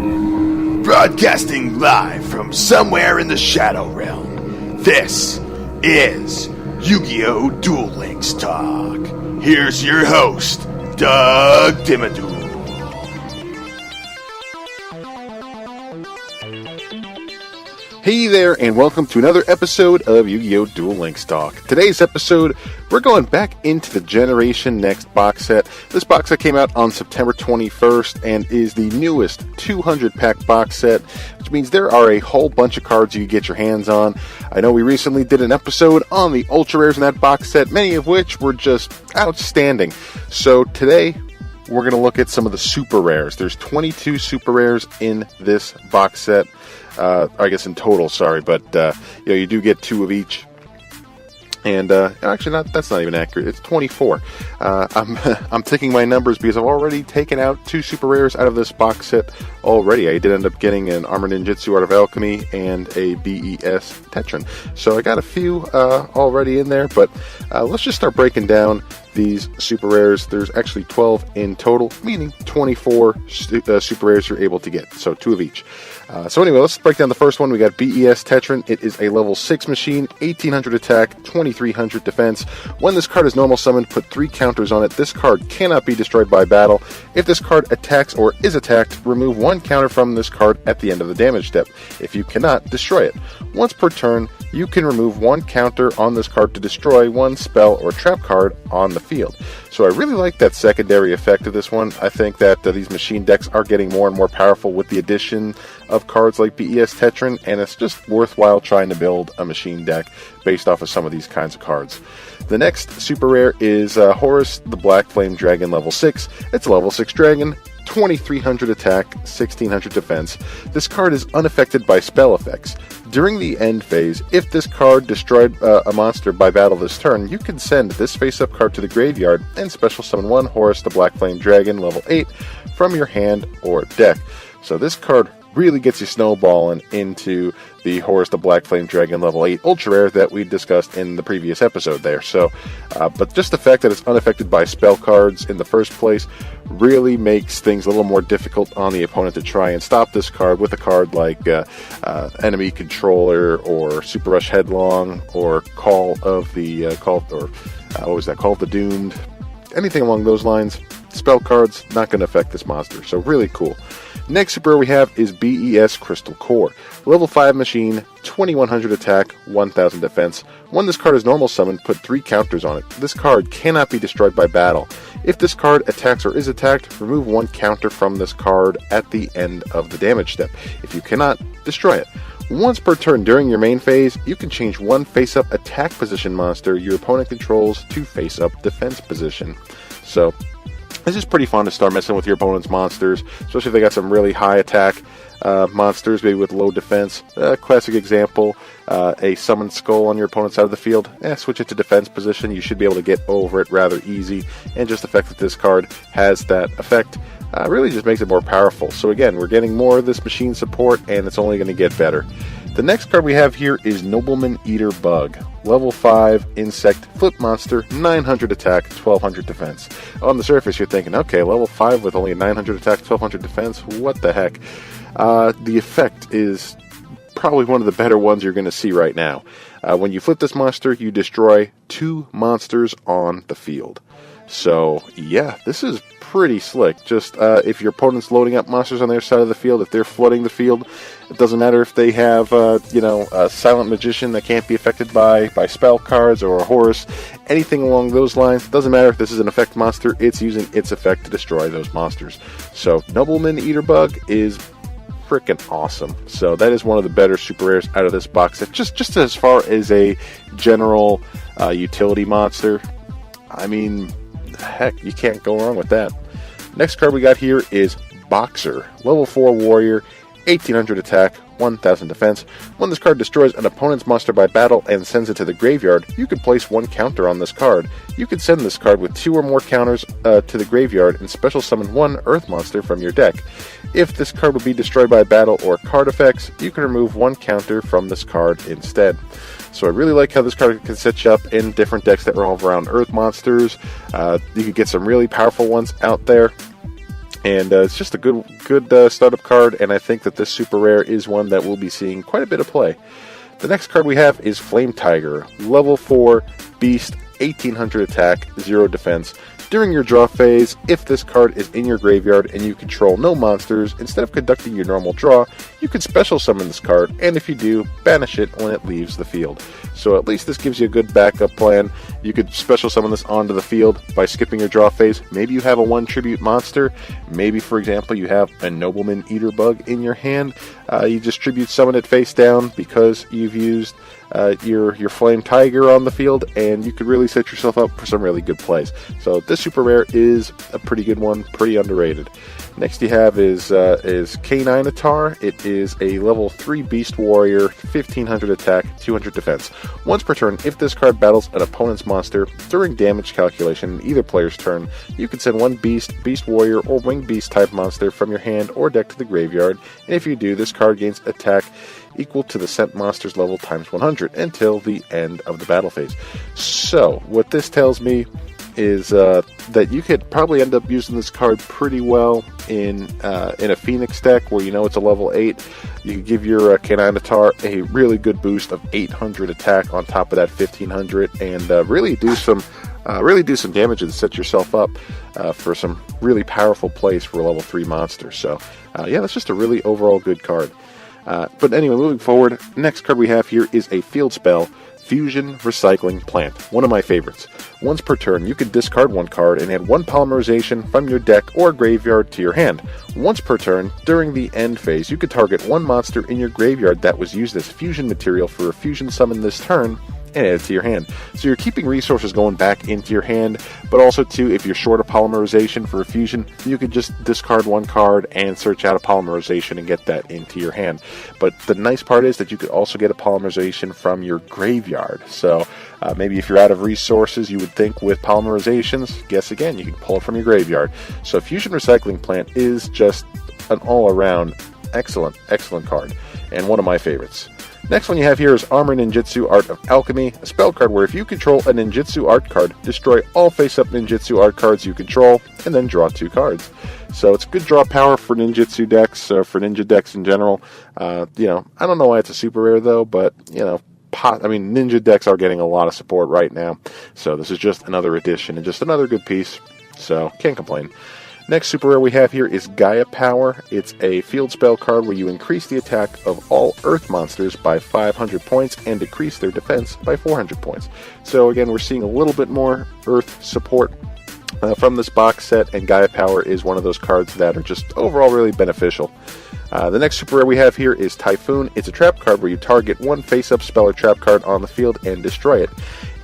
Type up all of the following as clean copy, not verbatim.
Broadcasting live from somewhere in the Shadow Realm, this is YuGiOh Duel Links Talk. Here's your host, Doug Dimmaduel. Hey there, and welcome to another episode of YuGiOh Duel Links Talk. Today's episode, we're going back into the Generation Next box set. This box set came out on September 21st and is the newest 200-pack box set, which means there are a whole bunch of cards you can get your hands on. I know we recently did an episode on the Ultra Rares in that box set, many of which were just outstanding. So today, we're going to look at some of the Super Rares. There's 22 Super Rares in this box set. I guess in total, sorry, but you do get 2 of each. And actually, that's not even accurate. It's 24. I'm taking my numbers because I've already taken out 2 super rares out of this box set already. I did end up getting an Armor Ninjutsu Art of Alchemy and a BES Tetran. So I got a few already in there, but let's just start breaking down these super rares. There's actually 12 in total, meaning 24 super rares you're able to get. So 2 of each. So anyway, let's break down the first one. We got BES Tetran. It is a level 6 machine, 1800 attack, 2300 defense. When this card is normal summoned, put 3 counters on it. This card cannot be destroyed by battle. If this card attacks or is attacked, remove 1 counter from this card at the end of the damage step. If you cannot, destroy it. Once per turn, you can remove 1 counter on this card to destroy 1 spell or trap card on the field. So I really like that secondary effect of this one. I think that these machine decks are getting more and more powerful with the addition of cards like BES Tetran, and it's just worthwhile trying to build a machine deck based off of some of these kinds of cards. The next super rare is Horus the Black Flame Dragon level 6. It's a level 6 dragon, 2300 attack, 1600 defense. This card is unaffected by spell effects. During the end phase, if this card destroyed a monster by battle this turn, you can send this face-up card to the graveyard and special summon 1 Horus the Black Flame Dragon level 8 from your hand or deck. So this card really gets you snowballing into the Horus the Black Flame Dragon level 8 ultra rare that we discussed in the previous episode there. So, but just the fact that it's unaffected by spell cards in the first place really makes things a little more difficult on the opponent to try and stop this card with a card like Enemy Controller or Super Rush Headlong or Call of the Doomed. Anything along those lines. Spell cards not going to affect this monster. So really cool. Next super rare we have is BES Crystal Core. Level 5 machine, 2100 attack, 1000 defense. When this card is normal summoned, put 3 counters on it. This card cannot be destroyed by battle. If this card attacks or is attacked, remove 1 counter from this card at the end of the damage step. If you cannot, destroy it. Once per turn during your main phase, you can change 1 face-up attack position monster your opponent controls to face-up defense position. So, this is pretty fun to start messing with your opponent's monsters, especially if they got some really high attack monsters, maybe with low defense. Classic example, a summoned skull on your opponent's side of the field. Switch it to defense position. You should be able to get over it rather easy, and just the fact that this card has that effect really just makes it more powerful. So again, we're getting more of this machine support, and it's only going to get better. The next card we have here is Nobleman Eater Bug. Level 5 Insect Flip Monster, 900 attack, 1200 defense. On the surface, you're thinking, okay, level 5 with only 900 attack, 1200 defense? What the heck? The effect is probably one of the better ones you're going to see right now. When you flip this monster, you destroy 2 monsters on the field. So, yeah, this is pretty slick. Just if your opponent's loading up monsters on their side of the field, if they're flooding the field, it doesn't matter if they have, a Silent Magician that can't be affected by spell cards or a Horus, anything along those lines. Doesn't matter if this is an effect monster, it's using its effect to destroy those monsters. So, Nobleman Eater Bug is freaking awesome. So that is one of the better super rares out of this box set. Just as far as a general utility monster, I mean, heck, you can't go wrong with that. Next card we got here is Boxer. Level 4 warrior, 1800 attack, 1000 defense. When this card destroys an opponent's monster by battle and sends it to the graveyard, you can place 1 counter on this card. You can send this card with 2 or more counters to the graveyard and special summon 1 earth monster from your deck. If this card would be destroyed by battle or card effects, you can remove 1 counter from this card instead. So I really like how this card can set you up in different decks that revolve around earth monsters. You could get some really powerful ones out there. And it's just a good startup card, and I think that this super rare is one that we'll be seeing quite a bit of play. The next card we have is Flame Tiger, level 4, beast, 1800 attack, 0 defense. During your draw phase, if this card is in your graveyard and you control no monsters, instead of conducting your normal draw, you can special summon this card, and if you do, banish it when it leaves the field. So at least this gives you a good backup plan. You could special summon this onto the field by skipping your draw phase. Maybe you have a 1 tribute monster. Maybe, for example, you have a Nobleman Eater Bug in your hand. You just tribute summon it face down because you've used your Flame Tiger on the field, and you could really set yourself up for some really good plays. So this super rare is a pretty good one, pretty underrated. Next you have is K9atar. It is a level 3 Beast Warrior, 1500 attack, 200 defense. Once per turn, if this card battles an opponent's monster during damage calculation in either player's turn, you can send one Beast, Beast Warrior, or Winged Beast type monster from your hand or deck to the graveyard, and if you do, this card gains attack equal to the sent monster's level times 100 until the end of the battle phase. So, what this tells me is that you could probably end up using this card pretty well in a Phoenix deck where you know it's a level 8. You could give your K9atar a really good boost of 800 attack on top of that 1500, and really do some damage and set yourself up for some really powerful plays for a level 3 monster. So yeah, that's just a really overall good card. But anyway, moving forward, next card we have here is a field spell, Fusion Recycling Plant, one of my favorites. Once per turn, you can discard one card and add one polymerization from your deck or graveyard to your hand. Once per turn, during the end phase, you can target one monster in your graveyard that was used as fusion material for a fusion summon this turn, and add it to your hand. So you're keeping resources going back into your hand, but also too, if you're short a polymerization for a fusion, you could just discard one card and search out a polymerization and get that into your hand. But the nice part is that you could also get a polymerization from your graveyard. So maybe if you're out of resources, you would think with polymerizations, guess again, you can pull it from your graveyard. So Fusion Recycling Plant is just an all-around excellent card, and one of my favorites. Next one you have here is Armor Ninjutsu Art of Alchemy, a spell card where if you control a ninjutsu art card, destroy all face-up ninjutsu art cards you control, and then draw 2 cards. So it's good draw power for ninjutsu decks, for ninja decks in general. I don't know why it's a super rare though, but ninja decks are getting a lot of support right now. So this is just another addition and just another good piece. So can't complain. Next super rare we have here is Gaia Power. It's a field spell card where you increase the attack of all Earth monsters by 500 points and decrease their defense by 400 points. So again, we're seeing a little bit more Earth support from this box set, and Gaia Power is one of those cards that are just overall really beneficial. The next super rare we have here is Typhoon. It's a trap card where you target one face-up spell or trap card on the field and destroy it.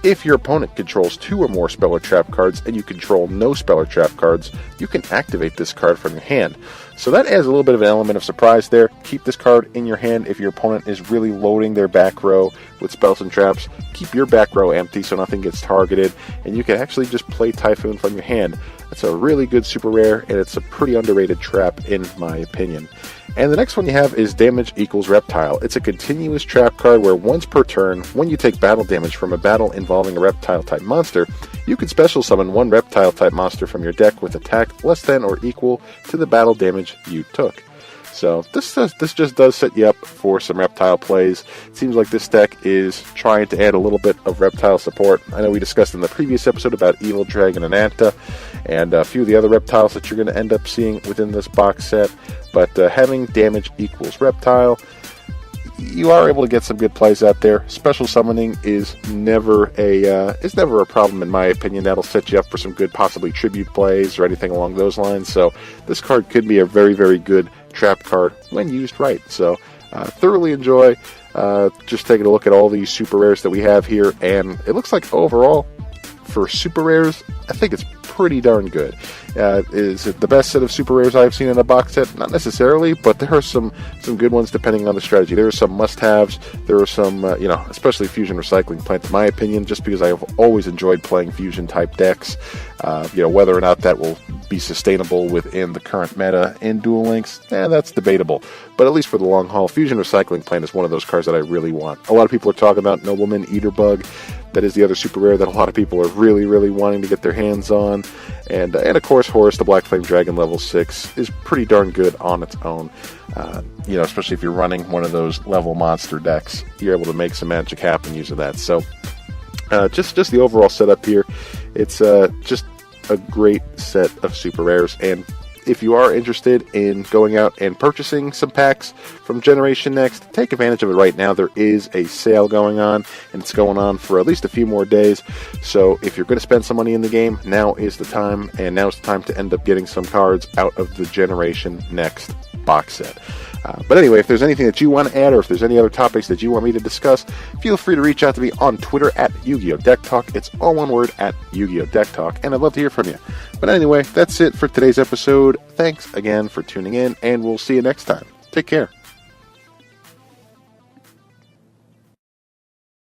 If your opponent controls 2 or more spell or trap cards and you control no spell or trap cards, you can activate this card from your hand. So that adds a little bit of an element of surprise there. Keep this card in your hand if your opponent is really loading their back row with spells and traps. Keep your back row empty so nothing gets targeted, and you can actually just play Typhoon from your hand. That's a really good super rare, and it's a pretty underrated trap in my opinion. And the next one you have is Damage Equals Reptile. It's a continuous trap card where once per turn, when you take battle damage from a battle involving a reptile-type monster, you can special summon one reptile-type monster from your deck with attack less than or equal to the battle damage you took. So this just does set you up for some reptile plays. It seems like this deck is trying to add a little bit of reptile support. I know we discussed in the previous episode about Evil Dragon and Anta, and a few of the other reptiles that you're going to end up seeing within this box set. But having Damage Equals Reptile, you are able to get some good plays out there. Special summoning is never a problem in my opinion. That'll set you up for some good, possibly tribute plays or anything along those lines. So this card could be a very, very good trap card when used right. So thoroughly enjoy just taking a look at all these super rares that we have here, and it looks like overall for super rares, I think it's pretty darn good. Is it the best set of super rares I've seen in a box set? Not necessarily, but there are some good ones depending on the strategy. There are some must-haves. There are some, especially Fusion Recycling Plant, in my opinion, just because I've always enjoyed playing Fusion-type decks. Whether or not that will be sustainable within the current meta in Duel Links, that's debatable. But at least for the long haul, Fusion Recycling Plant is one of those cards that I really want. A lot of people are talking about Nobleman Eater Bug. That is the other super rare that a lot of people are really, really wanting to get their hands on. And of course, course, Horus, the Black Flame Dragon level 6, is pretty darn good on its own. Especially if you're running one of those level monster decks, you're able to make some magic happen using that. So, just the overall setup here, it's just a great set of super rares. And if you are interested in going out and purchasing some packs from Generation Next, take advantage of it right now. There is a sale going on, and it's going on for at least a few more days. So if you're going to spend some money in the game, now is the time, and now is the time to end up getting some cards out of the Generation Next box set. But anyway, if there's anything that you want to add, or if there's any other topics that you want me to discuss, feel free to reach out to me on Twitter at YuGiOh Deck Talk. It's all one word, at YuGiOh Deck Talk, and I'd love to hear from you. But anyway, that's it for today's episode. Thanks again for tuning in, and we'll see you next time. Take care.